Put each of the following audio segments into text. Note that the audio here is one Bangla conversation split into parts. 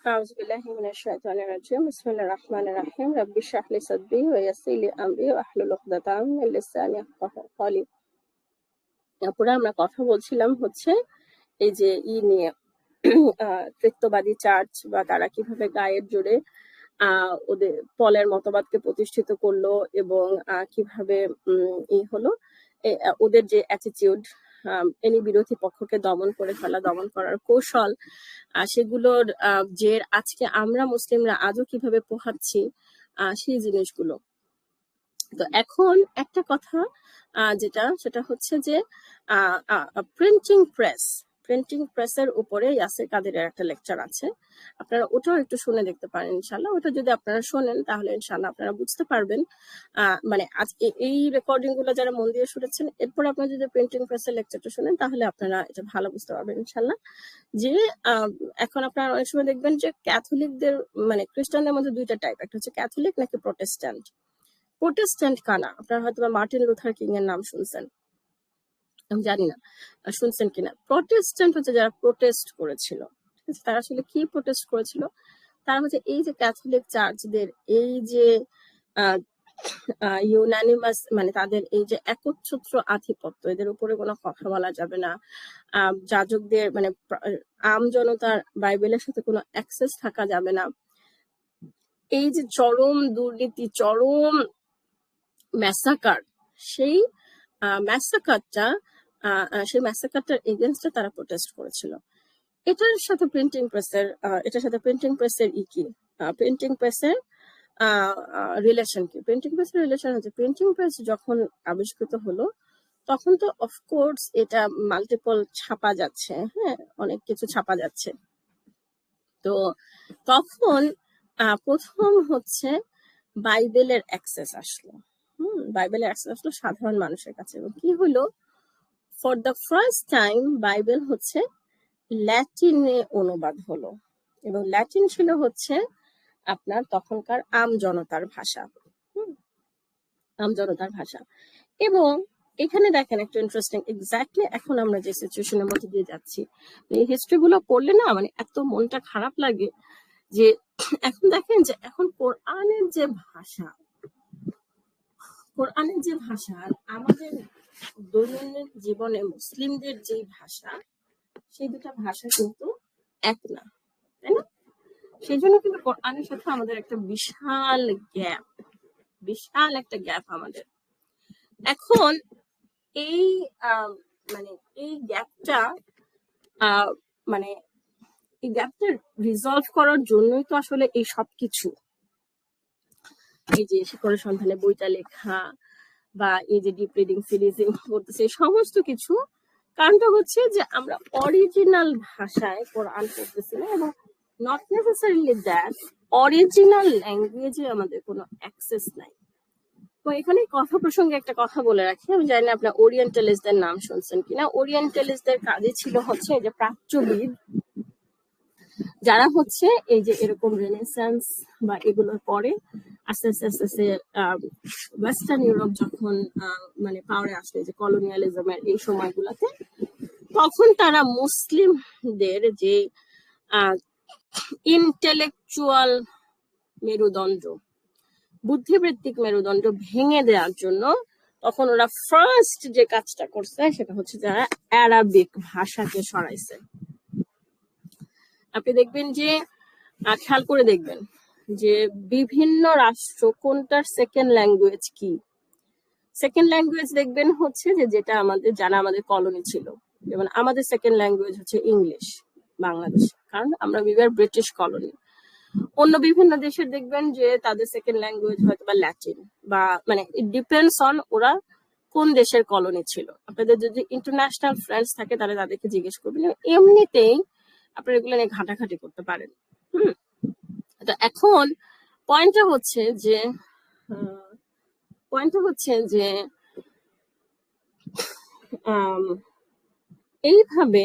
أعوذ بالله من الشيطان الرجيم بسم الله الرحمن الرحيم رب اشرح لي صدري ويسر لي أمري واحلل عقدة من لساني يفقهوا قولي। তারপরে আমরা কথা বলছিলাম হচ্ছে এই যে নিয়ে তৃত্ববাদী চার্চ বা তারা কিভাবে গায়ের জোরে ওদের পলের মতবাদকে প্রতিষ্ঠিত করলো এবং কিভাবে হলো ওদের যে অ্যাটিটিউড এনি বিরোধী পক্ষকে দমন করে ফেলা, দমন করার কৌশল, সেগুলোর যে আজকে আমরা মুসলিমরা আজও কিভাবে পোহাচ্ছি সেই জিনিসগুলো। তো এখন একটা কথা সেটা হচ্ছে যে প্রিন্টিং প্রেসের উপরে ইয়াসির কাদেরের একটা লেকচার আছে, আপনারা ওটাও একটু শুনে দেখতে পারেন ইনশাল্লাহ। ওটা যদি আপনারা শোনেন তাহলে ইনশাল্লাহ আপনারা বুঝতে পারবেন, মানে আজ এই রেকর্ডিং গুলো যারা মন দিয়ে শুনেছেন, এরপর আপনারা যদি প্রিন্টিং প্রেসের লেকচারটা শুনেন তাহলে আপনারা এটা ভালো বুঝতে পারবেন ইনশাল্লাহ। যে এখন আপনারা অনেক সময় দেখবেন যে ক্যাথলিকদের মানে খ্রিস্টানদের মধ্যে দুইটা টাইপ, একটা হচ্ছে ক্যাথলিক নাকি প্রোটেস্ট্যান্ট কানা। আপনারা হয়তো মার্টিন লুথার কিং এর নাম শুনছেন, আমি জানি না শুনছেন কিনা। প্রোটেস্ট্যান্ট হচ্ছে যারা প্রোটেস্ট করেছিল, ঠিক আছে? তারা আসলে কি প্রোটেস্ট করেছিল? তারা হচ্ছে এই যে ক্যাথলিক চার্চদের এই যে ইউনানিমাস, মানে তাদের এই যে একচ্ছত্র আধিপত্য, এদের উপরে কোনো কথা বলা যাবে না, যাজকদের মানে আম জনতার বাইবেলের সাথে কোনো অ্যাক্সেস থাকা যাবে না, এই যে চরম দুর্নীতি, চরম ম্যাসাকার, সেই ম্যাসাকারটার এগেনস্টে তারা প্রোটেস্ট করেছিল। এটার সাথে প্রিন্টিং প্রেসের কি প্রিন্টিং প্রেসের রিলেশন কি? প্রিন্টিং প্রেসের রিলেশন হচ্ছে, প্রিন্টিং প্রেস যখন আবিষ্কৃত হলো তখন তো অফকোর্স এটা মাল্টিপল ছাপা যাচ্ছে, হ্যাঁ, অনেক কিছু ছাপা যাচ্ছে। তো তখন প্রথম হচ্ছে বাইবেলের অ্যাক্সেস আসলো, বাইবেলের অ্যাক্সেস আসলো সাধারণ মানুষের কাছে। এবং কি হলো, for the first time Bible হচ্ছে ল্যাটিনে অনুবাদ হলো, এবং ল্যাটিন ছিল হচ্ছে আপনার তখনকার আম জনতার ভাষা। এবং এখানে দেখেন একটা ইন্টারেস্টিং, এক্স্যাক্টলি এখন আমরা যে সিচুয়েশনের মধ্যে দিয়ে যাচ্ছি, এই হিস্ট্রি গুলো পড়লে না মানে এত মনটা খারাপ লাগে যে এখন দেখেন যে এখন কোরআনের যে ভাষা আর আমাদের দৈনন্দিন জীবনে মুসলিমদের যে ভাষা, সেই দুটা ভাষা কিন্তু এক না, তাই না? সেই জন্য কিন্তু কোরআনের সাথে আমাদের একটা বিশাল একটা গ্যাপ আমাদের। এখন এই গ্যাপটা রিজলভ করার জন্যই তো আসলে এই সবকিছু, এই যে শিকড়ের সন্ধানে বইটা লেখা বা এই যে ডিপ রিডিং সিরিজ করতেছে, সমস্ত কিছু কারণটা হচ্ছে যে আমরা অরিজিনাল ভাষায় কোরআন পড়তেছি না, এবং নট নেসেসারিলি দ্যাট অরিজিনাল ল্যাঙ্গুয়েজে আমাদের কোনো অ্যাক্সেস নাই। তো এখানে কথা প্রসঙ্গে একটা কথা বলে রাখি, আমি জানি না আপনার ওরিয়েন্টালিস্টদের নাম শুনছেন কিনা। ওরিয়েন্টালিস্টদের কাজে ছিল হচ্ছে এই যে প্রাচ্যবিদ, যারা হচ্ছে এই যে এরকম রেনেসান্স বা এগুলোর পরে আস্তে আস্তে ওয়েস্টার্ন ইউরোপ যখন মানে পাওয়ারে আসলে যে কলোনিয়ালিজমের এই সময়গুলোতে, তখন তারা মুসলিমদের যে ইন্টেলেকচুয়াল মেরুদণ্ড, বুদ্ধিবৃত্তিক মেরুদণ্ড ভেঙে দেওয়ার জন্য তখন ওরা ফার্স্ট যে কাজটা করছে সেটা হচ্ছে যারা অ্যারাবিক ভাষাকে সরাইছে। আপনি দেখবেন যে খেয়াল করে দেখবেন যে বিভিন্ন রাষ্ট্র কোনটার সেকেন্ড ল্যাঙ্গুয়েজ কি। সেকেন্ড ল্যাঙ্গুয়েজ দেখবেন হচ্ছে যে যেটা যারা আমাদের কলোনি ছিল, যেমন আমাদের সেকেন্ড ল্যাঙ্গুয়েজ হচ্ছে ইংলিশ বাংলাদেশ, কারণ আমরা ব্রিটিশ কলোনি। অন্য বিভিন্ন দেশের দেখবেন যে তাদের সেকেন্ড ল্যাঙ্গুয়েজ হয়তো বা ল্যাটিন, বা মানে ইট ডিপেন্ডস অন ওরা কোন দেশের কলোনি ছিল। আপনাদের যদি ইন্টারন্যাশনাল ফ্রেন্ডস থাকে তাহলে তাদেরকে জিজ্ঞেস করবেন, এমনিতেই আপনারা এগুলো নিয়ে ঘাটাঘাটি করতে পারেন। তো এখন পয়েন্টটা হচ্ছে যে এইভাবে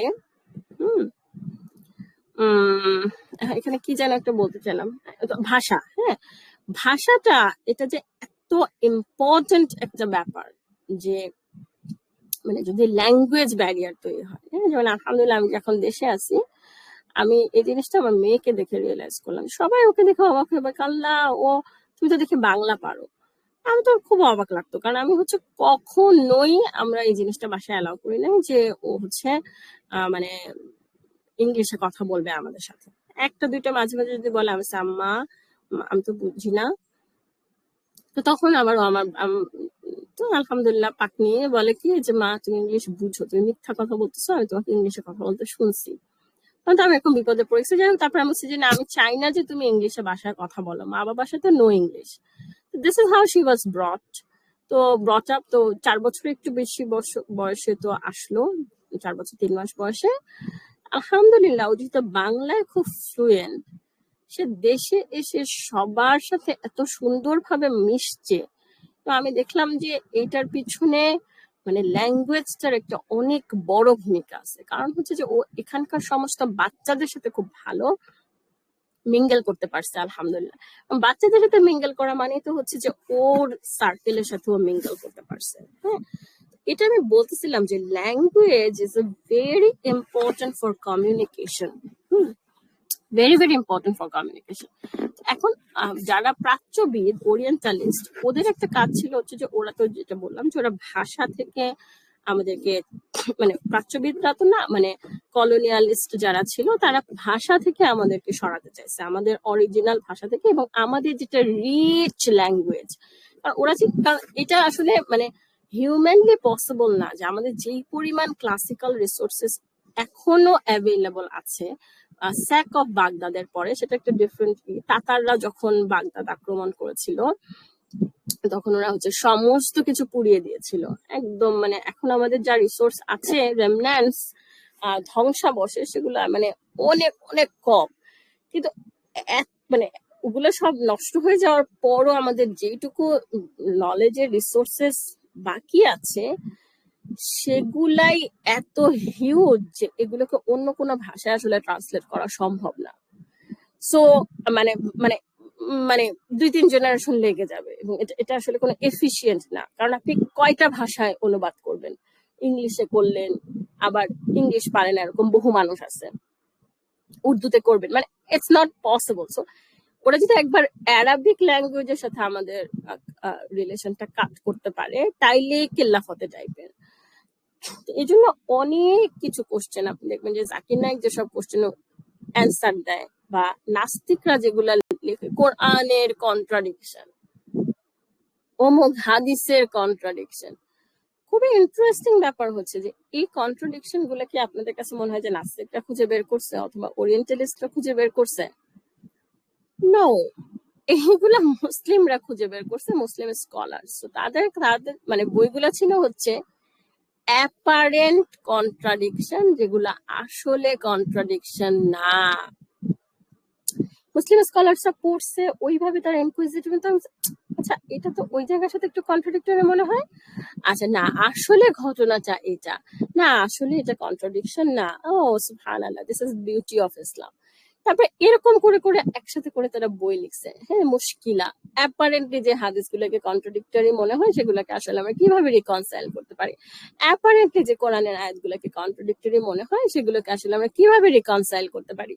এখানে কি যেন একটা বলতে চাইলাম, ভাষা, হ্যাঁ, ভাষাটা এটা যে এত ইম্পর্টেন্ট একটা ব্যাপার যে মানে যদি ল্যাঙ্গুয়েজ ব্যারিয়ার তৈরি হয়, যেমন আলহামদুলিল্লাহ আমি যখন দেশে আছি আমি এই জিনিসটা আমার মেয়েকে দেখে রিয়েলাইজ করলাম, সবাই ওকে দেখে অবাক হয়ে বলে, আল্লাহ ও তুমি তো দেখি বাংলা পারো। আমি তো খুব অবাক লাগতো, কারণ আমি হচ্ছে কখনোই আমরা এই জিনিসটা বাসায় অ্যালাউ করি না যে ও হচ্ছে মানে ইংলিশে কথা বলবে আমাদের সাথে। একটা দুইটা মাঝে মাঝে যদি বলে, আমি আম্মা আমি তো বুঝি না, তো তখন আবার আমার তো আলহামদুলিল্লাহ পাক নিয়ে বলে কি যে মা তুমি ইংলিশ বুঝো, তুমি মিথ্যা কথা বলতেছো, আমি তোমাকে ইংলিশে কথা বলতে শুনছি। তখন তো আমি এখন বিপদে পড়েছি। যাই হোক, তারপর আমি বলছি যে না, আমি চাই না যে তুমি ইংলিশে বাসায় কথা বলো, মা বাবার সাথে no English. This is how she was brought. তো ব্রট আপ, তো 4 বছর একটু বেশি বয়সে তো আসলো, 4 বছর 3 মাস বয়সে। আলহামদুলিল্লাহ ও যেহেতু বাংলায় খুব ফ্লুয়েন্ট, সে দেশে এসে সবার সাথে এত সুন্দরভাবে মিশছে। তো আমি দেখলাম যে এটার পিছনে মানে ল্যাঙ্গুয়েজটার একটা অনেক বড় ভূমিকা আছে। কারণ হচ্ছে যে ও এখানকার সমস্ত বাচ্চাদের সাথে খুব ভালো মিঙ্গেল করতে পারছে আলহামদুলিল্লাহ। বাচ্চাদের সাথে মিঙ্গেল করা মানে তো হচ্ছে যে ওর সার্কেলের সাথেও মিঙ্গেল করতে পারছে। হ্যাঁ, এটা আমি বলতেছিলাম যে language is a very important for communication. Very very important for communication. এখন যারা প্রাচ্যবিদ, ওরিয়েন্টালিস্ট, ওদের একটা কাজ ছিল হচ্ছে যে ওরা তো যেটা বললাম যে ওরা ভাষা থেকে আমাদেরকে মানে প্রাচ্যবিদরা তো না, মানে কলোনিয়ালিস্ট যারা ছিল তারা ভাষা থেকে আমাদেরকে সরাতে চাইছে, আমাদের অরিজিনাল ভাষা থেকে, এবং আমাদের যেটা রিচ ল্যাঙ্গুয়েজ। কারণ ওরা কারণ এটা আসলে মানে হিউম্যানলি পসিবল না যে আমাদের যেই পরিমাণ ক্লাসিক্যাল রিসোর্সেস এখনো অ্যাভেলেবল আছে স্যাক অফ বাগদাদের পরে, সেটা একটা ডিফারেন্ট। তাতাররা যখন বাগদাদ আক্রমণ করেছিল তখন ওরা হচ্ছে সমস্ত কিছু পুড়িয়ে দিয়েছিল একদম। মানে এখন আমাদের যা রিসোর্স আছে রেমন্যান্টস ধ্বংসাবশেষ, সেগুলো মানে অনেক অনেক কম। কিন্তু মানে ওগুলো সব নষ্ট হয়ে যাওয়ার পরও আমাদের যেটুকু নলেজের রিসোর্সেস বাকি আছে সেগুলাই এত হিউজ যে এগুলোকে অন্য কোনো ভাষায় আসলে ট্রান্সলেট করা সম্ভব না। সো মানে মানে মানে 2-3 জেনারেশন লেগে যাবে, এবং এটা আসলে কোনো এফিশিয়েন্ট না। কারণ আপনি কয়টা ভাষায় অনুবাদ করবেন? ইংলিশে করলেন, আবার ইংলিশ পারে না এরকম বহু মানুষ আছে, উর্দুতে করবেন, মানে ইটস নট পসিবল। সো ওরা যদি একবার অ্যারাবিক ল্যাঙ্গুয়েজের সাথে আমাদের রিলেশনটা কাট করতে পারে তাইলে কেল্লাফতে টাইপের। এই জন্য অনেক কিছু কোশ্চেন আপনি দেখবেন যে জাকির নায়েক যেসব কোশ্চেন অ্যান্সার দেয়, বা নাস্তিকরা যেগুলা লেখে, কোরআনের কন্ট্রাডিকশন, অমুক হাদিসের কন্ট্রাডিকশন। খুবই ইন্টারেস্টিং ব্যাপার হচ্ছে যে এই কন্ট্রাডিকশন গুলা কি আপনাদের কাছে মনে হয় যে নাস্তিকরা খুঁজে বের করছে অথবা ওরিয়েন্টালিস্টরা খুঁজে বের করছে? নো, এইগুলা মুসলিমরা খুঁজে বের করছে, মুসলিম স্কলার্স। তাদের তাদের মানে বইগুলা ছিল হচ্ছে অ্যাপারেন্ট কন্ট্রাডিকশন, যেগুলা আসলে কন্ট্রাডিকশন না। মুসলিম স্কলার্সরা পড়ছে ওইভাবে, তারা ইনকুইজিটিভ, আচ্ছা এটা তো ওই জায়গার সাথে একটু কন্ট্রাডিক্টরি মনে হয়, আচ্ছা না আসলে ঘটনাটা এটা না, আসলে এটা কন্ট্রাডিকশন না, ও সুবহানাল্লাহ, this is beauty of Islam. তারপরে এরকম করে করে একসাথে করে তারা বই লিখছে। হ্যাঁ, মুশকিলা অ্যাপারেন্টলি যে হাদিসগুলোকে কন্ট্রাডিক্টরি মনে হয় সেগুলোকে আসলে আমরা কিভাবে রিকনসাইল করতে পারি, অ্যাপারেন্টলি যে কোরআনের আয়াতগুলোকে কন্ট্রাডিক্টরি মনে হয় সেগুলোকে আসলে আমরা কিভাবে রিকনসাইল করতে পারি।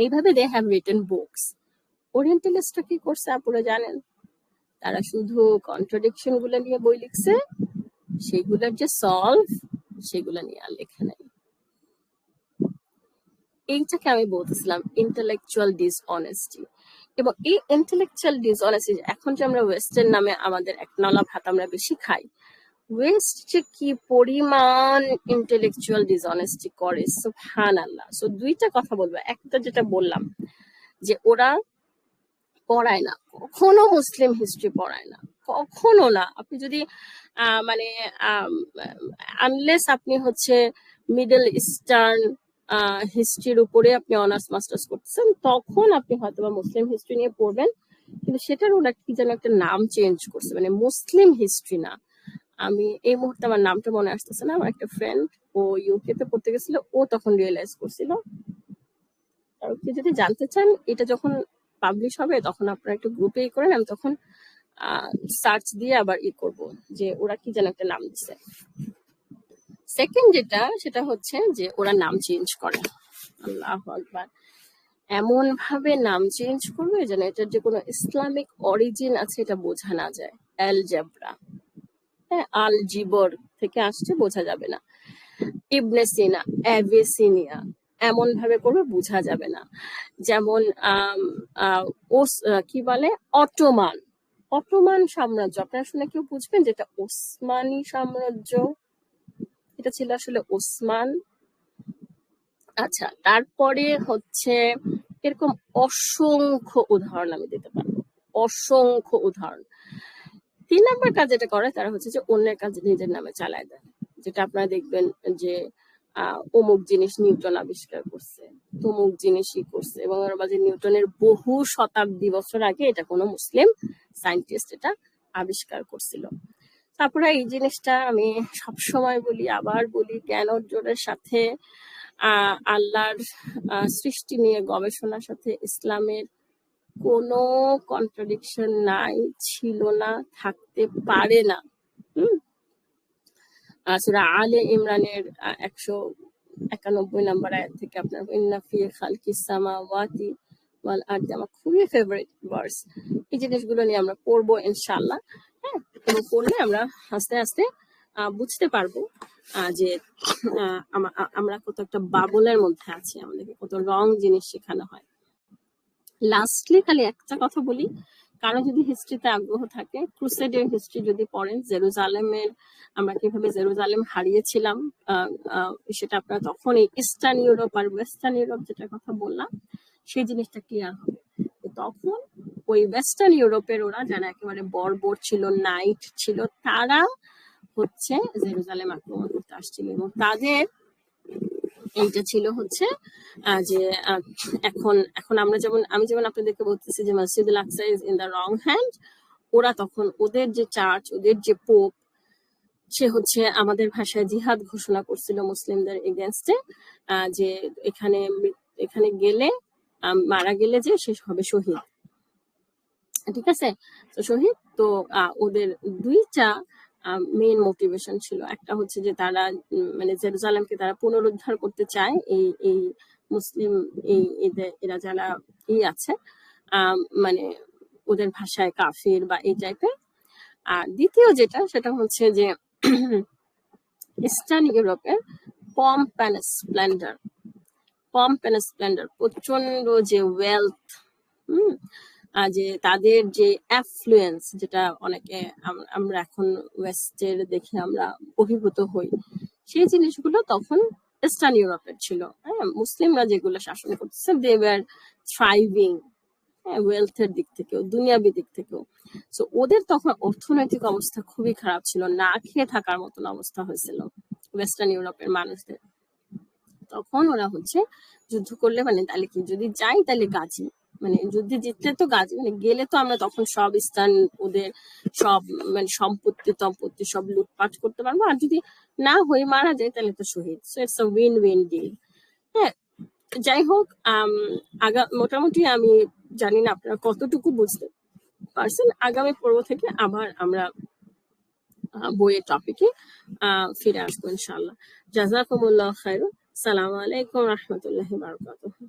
এইভাবে দে হ্যাভ রিটেন বুকস। ওরিয়েন্টালিস্টরা কি করছে আপনারা জানেন? তারা শুধু কন্ট্রাডিকশন গুলো নিয়ে বই লিখছে, সেগুলোর যে সলভ সেগুলো নিয়ে আর লেখে নাই। এইটাকে আমি বলতেছিলাম ইন্টেলেকচুয়াল ডিসঅনেস্টি। এবং এই ইন্টেলেকচুয়াল ডিসঅনেস্টি, এখন যে আমরা ওয়েস্টার্ন নামে আমাদের এক নলা ভাত আমরা বেশি খাই, ওয়েস্ট যে কি পরিমাণ ইন্টেলেকচুয়াল ডিসঅনেস্টি করে সুবহানাল্লাহ। সো দুইটা কথা বলবো, একটা যেটা বললাম যে ওরা পড়ায় না, কখনো মুসলিম হিস্ট্রি পড়ায় না, কখনো না। আপনি যদি মানে আনলেস আপনি হচ্ছে মিডল ইস্টার্ন হিস্ট্রির উপরে আপনি অনার্স মাস্টার্স করতেছেন, তখন আপনি হয়তো বা মুসলিম হিস্ট্রি নিয়ে পড়বেন। কিন্তু সেটার ওরা কি যেন একটা নাম চেঞ্জ করছে, মানে মুসলিম হিস্ট্রি না। আমি এই মুহূর্তে আমার নামটা মনে আসতেছে না। আমার একটা ফ্রেন্ড, ও ইউকে তে পড়তে গেছিল, ও তখন রিয়েলাইজ করছিল। আর আপনি যদি জানতে চান এটা যখন পাবলিশ হবে তখন আপনারা একটু গ্রুপে করেন, আমি তখন সার্চ দিয়ে আবার করব যে ওরা কি যেন একটা নাম দিছে। সেকেন্ড যেটা, সেটা হচ্ছে যে ওরা নাম চেঞ্জ করে। আল্লাহু আকবার, এমন ভাবে নাম চেঞ্জ করবে যেন এটার যে কোনো ইসলামিক অরিজিন আছে এটা বোঝা না যায়। অ্যালজেব্রা, হ্যাঁ, আল জিবর থেকে আসছে, বোঝা যাবে না। ইবনে সিনা, অ্যাভিসিনিয়া, এমন ভাবে করবে বোঝা যাবে না। যেমন কি বলে, অটোমান, অটোমান সাম্রাজ্য, আপনারা শুনে কেউ বুঝবেন যেটা ওসমানী সাম্রাজ্য, এটা ছিল আসলে ওসমান। আচ্ছা, তারপরে হচ্ছে এরকম অসংখ্য উদাহরণ আমি দিতে পারবো, অসংখ্য উদাহরণ। 3 নাম্বার কাজ যেটা করে তারা হচ্ছে যে অন্যের কাজ নিজের নামে চালায় দেয়, যেটা আপনারা দেখবেন যে অমুক জিনিস নিউটন আবিষ্কার করছে, তমুক জিনিসই করছে, এবং নিউটনের বহু শতাব্দী বছর আগে এটা কোনো মুসলিম সায়েন্টিস্ট এটা আবিষ্কার করছিল। তারপরে এই জিনিসটা আমি সবসময় বলি, আবার বলি, জ্ঞান অর্জনের সাথে আল্লাহর সৃষ্টি নিয়ে গবেষণার সাথে ইসলামের কোনো কন্ট্রাডিকশন নাই, ছিল না, থাকতে পারে না। সূরা আলে ইমরানের 191 নম্বর আয়াত থেকে আপনার ইন্না ফি খালকিস সামাওয়াতি ওয়াল আরদি, আমার খুবই ফেভারিট ভার্স। এই জিনিসগুলো নিয়ে আমরা পড়বো ইনশাআল্লাহ, হ্যাঁ, এবং পড়লে আমরা আস্তে আস্তে বুঝতে পারবো যে আমরা কত একটা বাবলের মধ্যে আছি, আমাদেরকে কত রং জিনিস শেখানো হয়। লাস্টলি খালি একটা কথা বলি, কারো যদি হিস্ট্রিতে আগ্রহ থাকে, ক্রুসেডের হিস্ট্রি যদি পড়েন, জেরুজালেমের, আমরা কিভাবে জেরুজালেম হারিয়েছিলাম, সেটা আপনারা তখন এই ইস্টার্ন ইউরোপ আর ওয়েস্টার্ন ইউরোপ যেটার কথা বললাম সেই জিনিসটা ক্লিয়ার হবে। তখন ওই ওয়েস্টার্ন ইউরোপের ওরা যারা একেবারে বর্বর ছিল, নাইট ছিল, তারা হচ্ছে জেরুজালেম আক্রমণ করতে আসছিল, এবং তাদের এইটা ছিল হচ্ছে যে এখন আমি যেমন আপনাদেরকে বলতেছি যে Masjidul Aqsa is in the wrong hand, ওরা তখন ওদের যে চার্চ, ওদের যে পোপ, সে হচ্ছে আমাদের ভাষায় জিহাদ ঘোষণা করছিল মুসলিমদের এগেনস্টে, যে এখানে গেলে, মারা গেলে যে সে হবে শহীদ, ঠিক আছে? তো শহীদ, তো ওদের দুইটা মেইন মোটিভেশন ছিল। একটা হচ্ছে যে তারা মানে জেরুজালেমকে তারা পুনরুদ্ধার করতে চায়, এই মুসলিম এরা যারা আছে মানে ওদের ভাষায় কাফির বা এই টাইপের। আর দ্বিতীয় যেটা, সেটা হচ্ছে যে ইস্টার্ন ইউরোপের পম্প অ্যান্ড স্প্লেন্ডার, প্রচন্ড যে ওয়েলথ, যে তাদের যে অ্যাফ্লুয়েন্স, যেটা অনেকে আমরা এখন ওয়েস্টের দেখে আমরা অভিভূত হই, সেই জিনিসগুলো তখন ইস্টার্ন ইউরোপের ছিল। হ্যাঁ, মুসলিমরা যেগুলো শাসন করতেছে, দে ওয়ার থ্রাইভিং, ওয়েলথের দিক থেকেও, দুনিয়াবি দিক থেকেও। সো ওদের তখন অর্থনৈতিক অবস্থা খুবই খারাপ ছিল, না খেয়ে থাকার মতন অবস্থা হয়েছিল ওয়েস্টার্ন ইউরোপের মানুষদের। তখন ওরা হচ্ছে যুদ্ধ করলে, মানে তাহলে কি, যদি যাই তাহলে গাজী, মানে যুদ্ধে জিতলে তো গাজী, মানে গেলে তো আমরা তখন সব স্থান, ওদের সব মানে সম্পত্তি সব লুটপাট করতে পারবো, আর যদি না হয়ে মারা যায় তাহলে তো শহীদ। So it's a win win deal. হ্যাঁ, যাই হোক, মোটামুটি আমি জানি না আপনারা কতটুকু বুঝতে পারছেন। আগামী পর্ব থেকে আবার আমরা বইয়ের টপিকে ফিরে আসবো ইনশাআল্লাহ। জাযাকুমুল্লাহু খায়রান। আসসালামু আলাইকুম ওয়া রাহমাতুল্লাহি ওয়া বারাকাতুহু।